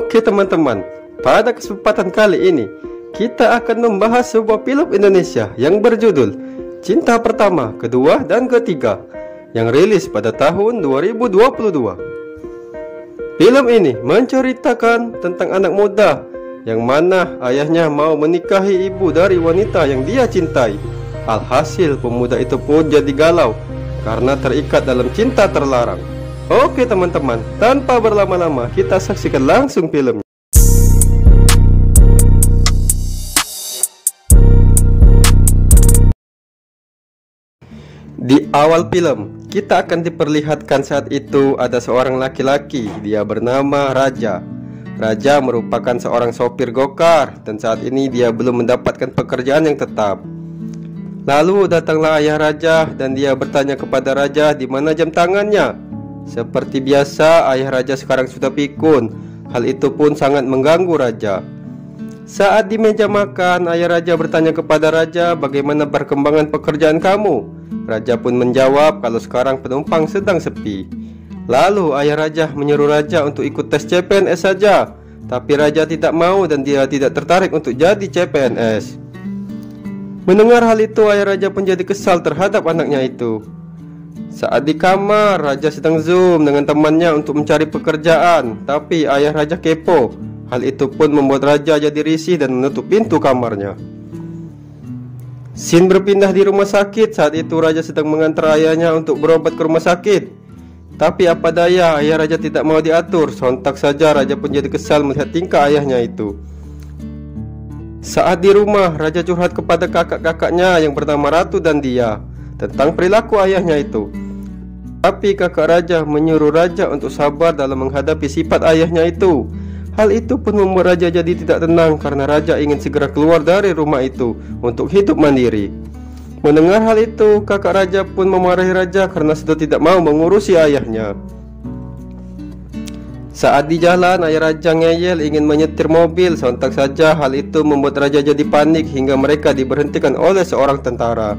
Oke teman-teman, pada kesempatan kali ini kita akan membahas sebuah film Indonesia yang berjudul Cinta Pertama, Kedua, dan Ketiga yang rilis pada tahun 2022. Film ini menceritakan tentang anak muda yang mana ayahnya mau menikahi ibu dari wanita yang dia cintai. Alhasil pemuda itu pun jadi galau karena terikat dalam cinta terlarang. Oke teman-teman, tanpa berlama-lama kita saksikan langsung filmnya. Di awal film, kita akan diperlihatkan saat itu ada seorang laki-laki, dia bernama Raja. Raja merupakan seorang sopir gokar dan saat ini dia belum mendapatkan pekerjaan yang tetap. Lalu datanglah ayah Raja dan dia bertanya kepada Raja di mana jam tangannya. Seperti biasa, ayah Raja sekarang sudah pikun. Hal itu pun sangat mengganggu Raja. Saat di meja makan, ayah Raja bertanya kepada Raja bagaimana perkembangan pekerjaan kamu. Raja pun menjawab kalau sekarang penumpang sedang sepi. Lalu ayah Raja menyuruh Raja untuk ikut tes CPNS saja. Tapi Raja tidak mau dan dia tidak tertarik untuk jadi CPNS. Mendengar hal itu, ayah Raja pun jadi kesal terhadap anaknya itu. Saat di kamar, Raja sedang zoom dengan temannya untuk mencari pekerjaan. Tapi ayah Raja kepo. Hal itu pun membuat Raja jadi risih dan menutup pintu kamarnya. Scene berpindah di rumah sakit. Saat itu Raja sedang mengantar ayahnya untuk berobat ke rumah sakit. Tapi apa daya, ayah Raja tidak mau diatur. Sontak saja Raja pun jadi kesal melihat tingkah ayahnya itu. Saat di rumah, Raja curhat kepada kakak-kakaknya yang bernama Ratu dan Dia tentang perilaku ayahnya itu. Tapi kakak Raja menyuruh Raja untuk sabar dalam menghadapi sifat ayahnya itu. Hal itu pun membuat Raja jadi tidak tenang karena Raja ingin segera keluar dari rumah itu untuk hidup mandiri. Mendengar hal itu, kakak Raja pun memarahi Raja karena sudah tidak mau mengurusi ayahnya. Saat di jalan, ayah Raja ngeyel ingin menyetir mobil. Sontak saja hal itu membuat Raja jadi panik hingga mereka diberhentikan oleh seorang tentara.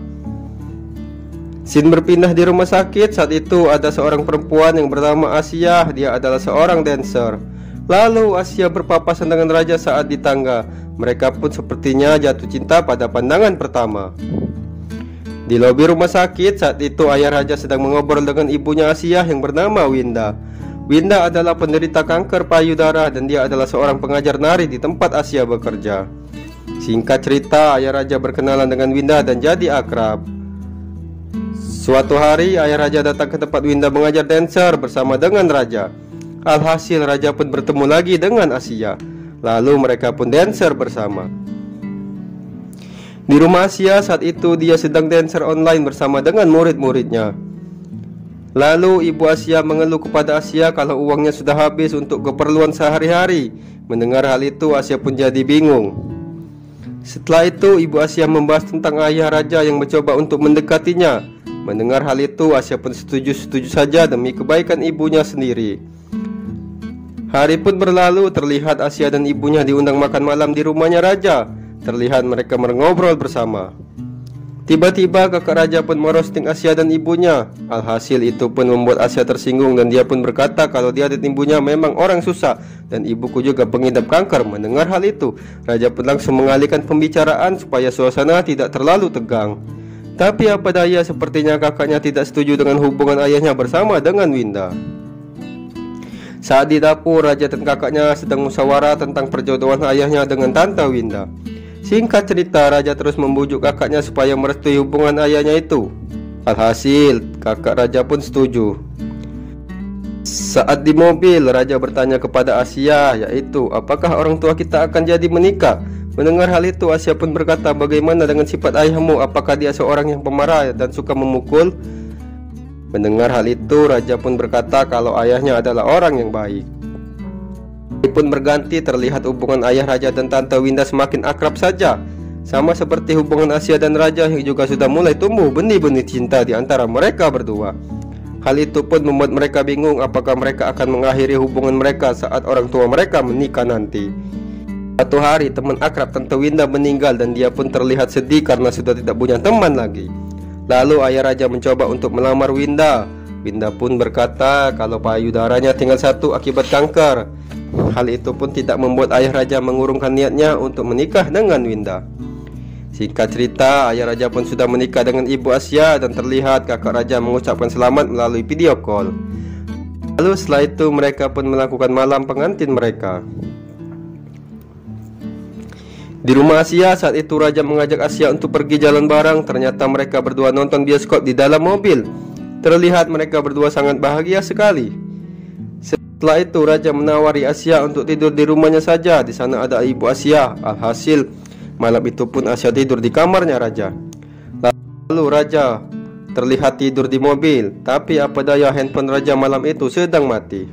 Scene berpindah di rumah sakit. Saat itu ada seorang perempuan yang bernama Asia. Dia adalah seorang dancer. Lalu Asia berpapasan dengan Raja saat di tangga. Mereka pun sepertinya jatuh cinta pada pandangan pertama. Di lobi rumah sakit, saat itu ayah Raja sedang mengobrol dengan ibunya Asia yang bernama Winda. Winda adalah penderita kanker payudara dan dia adalah seorang pengajar nari di tempat Asia bekerja. Singkat cerita, ayah Raja berkenalan dengan Winda dan jadi akrab. Suatu hari, ayah Raja datang ke tempat Winda mengajar dancer bersama dengan Raja. Alhasil, Raja pun bertemu lagi dengan Asia. Lalu mereka pun dancer bersama. Di rumah Asia saat itu dia sedang dancer online bersama dengan murid-muridnya. Lalu ibu Asia mengeluh kepada Asia kalau uangnya sudah habis untuk keperluan sehari-hari. Mendengar hal itu, Asia pun jadi bingung. Setelah itu, ibu Asia membahas tentang ayah Raja yang mencoba untuk mendekatinya. Mendengar hal itu, Asia pun setuju-setuju saja demi kebaikan ibunya sendiri. Hari pun berlalu, terlihat Asia dan ibunya diundang makan malam di rumahnya Raja. Terlihat mereka mengobrol bersama. Tiba-tiba kakak Raja pun merosting Asia dan ibunya. Alhasil itu pun membuat Asia tersinggung dan dia pun berkata kalau dia dan ibunya memang orang susah dan ibuku juga pengidap kanker. Mendengar hal itu, Raja pun langsung mengalihkan pembicaraan supaya suasana tidak terlalu tegang. Tapi apa daya, sepertinya kakaknya tidak setuju dengan hubungan ayahnya bersama dengan Winda. Saat di dapur, Raja dan kakaknya sedang musyawarah tentang perjodohan ayahnya dengan Tante Winda. Singkat cerita, Raja terus membujuk kakaknya supaya merestui hubungan ayahnya itu. Alhasil, kakak Raja pun setuju. Saat di mobil, Raja bertanya kepada Asia, yaitu apakah orang tua kita akan jadi menikah? Mendengar hal itu, Asia pun berkata, bagaimana dengan sifat ayahmu? Apakah dia seorang yang pemarah dan suka memukul? Mendengar hal itu, Raja pun berkata kalau ayahnya adalah orang yang baik. Ini pun berganti, terlihat hubungan ayah Raja dan Tante Winda semakin akrab saja. Sama seperti hubungan Asia dan Raja yang juga sudah mulai tumbuh benih-benih cinta di antara mereka berdua. Hal itu pun membuat mereka bingung apakah mereka akan mengakhiri hubungan mereka saat orang tua mereka menikah nanti. Suatu hari teman akrab Tante Winda meninggal dan dia pun terlihat sedih karena sudah tidak punya teman lagi. Lalu ayah Raja mencoba untuk melamar Winda. Winda pun berkata kalau payudaranya tinggal satu akibat kanker. Hal itu pun tidak membuat ayah raja mengurungkan niatnya untuk menikah dengan Winda. Singkat cerita, ayah raja pun sudah menikah dengan ibu Asia dan terlihat kakak raja mengucapkan selamat melalui video call. Lalu setelah itu mereka pun melakukan malam pengantin mereka. Di rumah Asia saat itu raja mengajak Asia untuk pergi jalan bareng. Ternyata mereka berdua nonton bioskop di dalam mobil. Terlihat mereka berdua sangat bahagia sekali. Setelah itu raja menawari Asia untuk tidur di rumahnya saja. Di sana ada ibu Asia. Alhasil malam itu pun Asia tidur di kamarnya raja. Lalu raja terlihat tidur di mobil. Tapi apa daya, handphone raja malam itu sedang mati.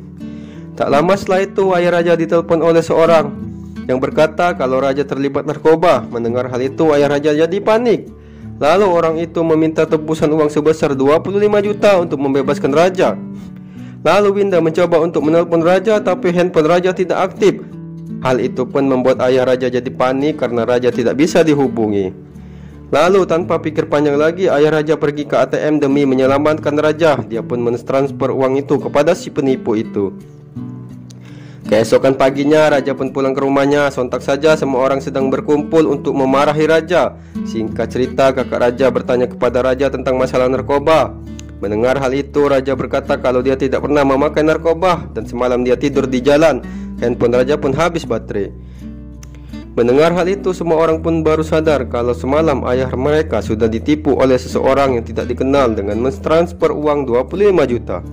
Tak lama setelah itu ayah raja ditelepon oleh seorang yang berkata kalau raja terlibat narkoba. Mendengar hal itu ayah raja jadi panik. Lalu orang itu meminta tebusan uang sebesar 25 juta untuk membebaskan raja. Lalu Winda mencoba untuk menelpon raja, tapi handphone raja tidak aktif. Hal itu pun membuat ayah raja jadi panik karena raja tidak bisa dihubungi. Lalu tanpa pikir panjang lagi, ayah raja pergi ke ATM demi menyelamatkan raja. Dia pun mentransfer uang itu kepada si penipu itu. Keesokan paginya raja pun pulang ke rumahnya. Sontak saja semua orang sedang berkumpul untuk memarahi raja. Singkat cerita, kakak raja bertanya kepada raja tentang masalah narkoba. Mendengar hal itu, raja berkata kalau dia tidak pernah memakai narkoba dan semalam dia tidur di jalan. Handphone raja pun habis baterai. Mendengar hal itu, semua orang pun baru sadar kalau semalam ayah mereka sudah ditipu oleh seseorang yang tidak dikenal dengan mentransfer uang 25 juta.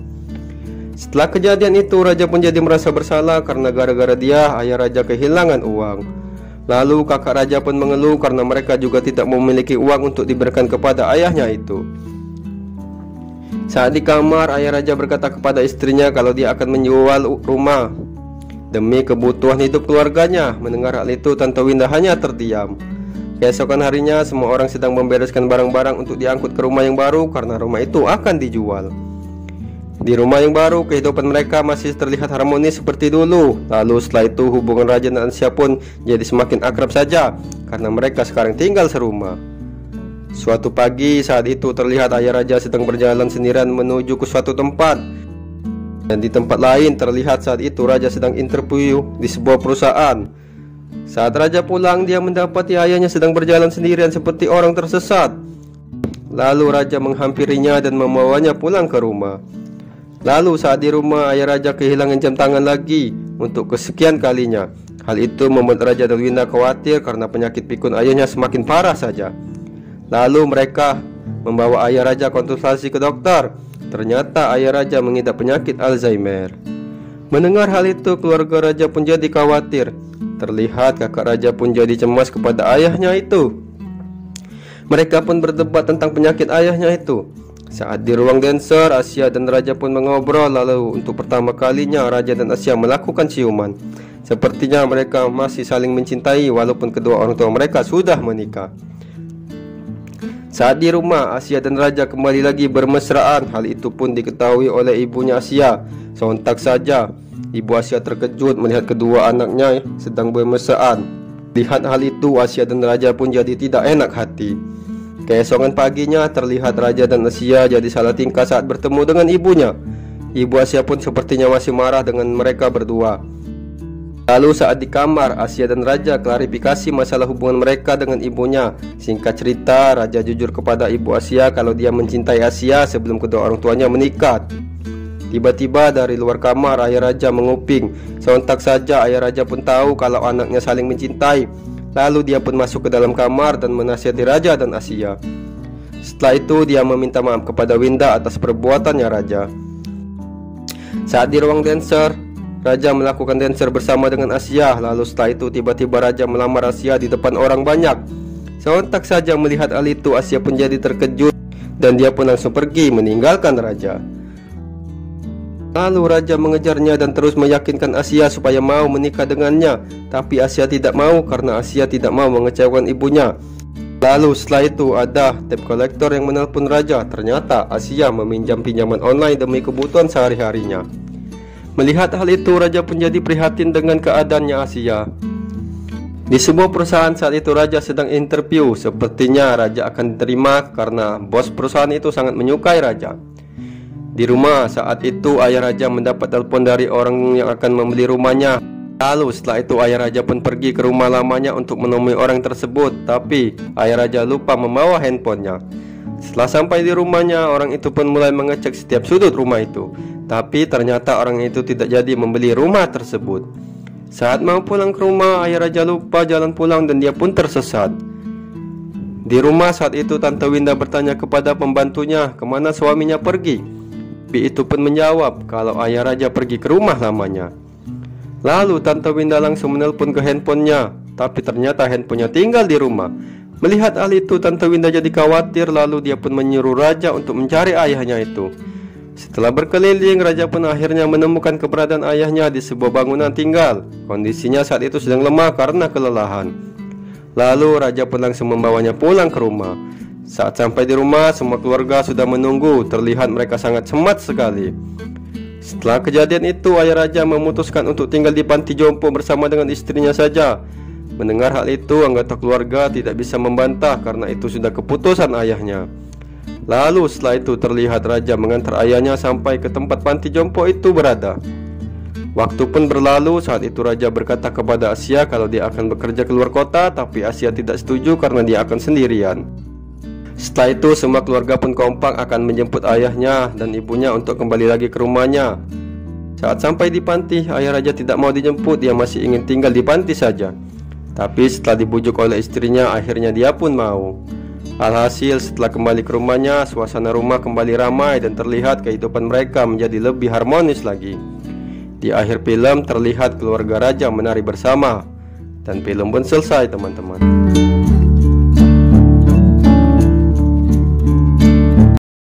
Setelah kejadian itu, raja pun jadi merasa bersalah karena gara-gara dia, ayah raja kehilangan uang. Lalu kakak raja pun mengeluh karena mereka juga tidak memiliki uang untuk diberikan kepada ayahnya itu. Saat di kamar, ayah raja berkata kepada istrinya kalau dia akan menjual rumah demi kebutuhan hidup keluarganya. Mendengar hal itu, Tante Winda hanya terdiam. Keesokan harinya, semua orang sedang membereskan barang-barang untuk diangkut ke rumah yang baru karena rumah itu akan dijual. Di rumah yang baru, kehidupan mereka masih terlihat harmonis seperti dulu. Lalu setelah itu hubungan raja dan Asia pun jadi semakin akrab saja karena mereka sekarang tinggal serumah. Suatu pagi saat itu terlihat ayah raja sedang berjalan sendirian menuju ke suatu tempat. Dan di tempat lain terlihat saat itu raja sedang interview di sebuah perusahaan. Saat raja pulang, dia mendapati ayahnya sedang berjalan sendirian seperti orang tersesat. Lalu raja menghampirinya dan membawanya pulang ke rumah. Lalu saat di rumah, ayah raja kehilangan jam tangan lagi untuk kesekian kalinya. Hal itu membuat raja dan Winda khawatir karena penyakit pikun ayahnya semakin parah saja. Lalu mereka membawa ayah raja konsultasi ke dokter. Ternyata ayah raja mengidap penyakit Alzheimer. Mendengar hal itu, keluarga raja pun jadi khawatir. Terlihat kakak raja pun jadi cemas kepada ayahnya itu. Mereka pun berdebat tentang penyakit ayahnya itu. Saat di ruang dancer, Asia dan raja pun mengobrol. Lalu untuk pertama kalinya raja dan Asia melakukan ciuman. Sepertinya mereka masih saling mencintai walaupun kedua orang tua mereka sudah menikah. Saat di rumah, Asia dan raja kembali lagi bermesraan. Hal itu pun diketahui oleh ibunya Asia. Sontak saja ibu Asia terkejut melihat kedua anaknya sedang bermesraan. Lihat hal itu, Asia dan raja pun jadi tidak enak hati. Keesokan paginya terlihat raja dan Asia jadi salah tingkah saat bertemu dengan ibunya. Ibu Asia pun sepertinya masih marah dengan mereka berdua. Lalu saat di kamar, Asia dan raja klarifikasi masalah hubungan mereka dengan ibunya. Singkat cerita, raja jujur kepada ibu Asia kalau dia mencintai Asia sebelum kedua orang tuanya menikah. Tiba-tiba dari luar kamar, ayah raja menguping. Sontak saja ayah raja pun tahu kalau anaknya saling mencintai. Lalu dia pun masuk ke dalam kamar dan menasihati raja dan Asia. Setelah itu dia meminta maaf kepada Winda atas perbuatannya raja. Saat di ruang dancer, raja melakukan dancer bersama dengan Asia. Lalu setelah itu tiba-tiba raja melamar Asia di depan orang banyak. Sontak saja melihat hal itu, Asia pun jadi terkejut dan dia pun langsung pergi meninggalkan raja. Lalu raja mengejarnya dan terus meyakinkan Asia supaya mau menikah dengannya. Tapi Asia tidak mau karena Asia tidak mau mengecewakan ibunya. Lalu setelah itu ada debt collector yang menelpon raja. Ternyata Asia meminjam pinjaman online demi kebutuhan sehari-harinya. Melihat hal itu, raja pun jadi prihatin dengan keadaannya Asia. Di sebuah perusahaan saat itu raja sedang interview. Sepertinya raja akan diterima karena bos perusahaan itu sangat menyukai raja. Di rumah saat itu ayah raja mendapat telepon dari orang yang akan membeli rumahnya. Lalu setelah itu ayah raja pun pergi ke rumah lamanya untuk menemui orang tersebut. Tapi ayah raja lupa membawa handphonenya. Setelah sampai di rumahnya, orang itu pun mulai mengecek setiap sudut rumah itu. Tapi ternyata orang itu tidak jadi membeli rumah tersebut. Saat mau pulang ke rumah, ayah raja lupa jalan pulang dan dia pun tersesat. Di rumah saat itu Tante Winda bertanya kepada pembantunya kemana suaminya pergi. Bi itu pun menjawab kalau ayah raja pergi ke rumah lamanya. Lalu Tante Winda langsung menelpon ke handphonenya, tapi ternyata handphonenya tinggal di rumah. Melihat hal itu, Tante Winda jadi khawatir. Lalu dia pun menyuruh raja untuk mencari ayahnya itu. Setelah berkeliling, raja pun akhirnya menemukan keberadaan ayahnya di sebuah bangunan tinggal. Kondisinya saat itu sedang lemah karena kelelahan. Lalu raja pun langsung membawanya pulang ke rumah. Saat sampai di rumah, semua keluarga sudah menunggu. Terlihat mereka sangat semangat sekali. Setelah kejadian itu, ayah raja memutuskan untuk tinggal di panti jompo bersama dengan istrinya saja. Mendengar hal itu, anggota keluarga tidak bisa membantah karena itu sudah keputusan ayahnya. Lalu setelah itu terlihat raja mengantar ayahnya sampai ke tempat panti jompo itu berada. Waktu pun berlalu. Saat itu raja berkata kepada Asia kalau dia akan bekerja keluar kota, tapi Asia tidak setuju karena dia akan sendirian. Setelah itu semua keluarga pun kompak akan menjemput ayahnya dan ibunya untuk kembali lagi ke rumahnya. Saat sampai di panti, ayah raja tidak mau dijemput. Dia masih ingin tinggal di panti saja. Tapi setelah dibujuk oleh istrinya, akhirnya dia pun mau. Alhasil setelah kembali ke rumahnya, suasana rumah kembali ramai dan terlihat kehidupan mereka menjadi lebih harmonis lagi. Di akhir film terlihat keluarga raja menari bersama. Dan film pun selesai, teman-teman.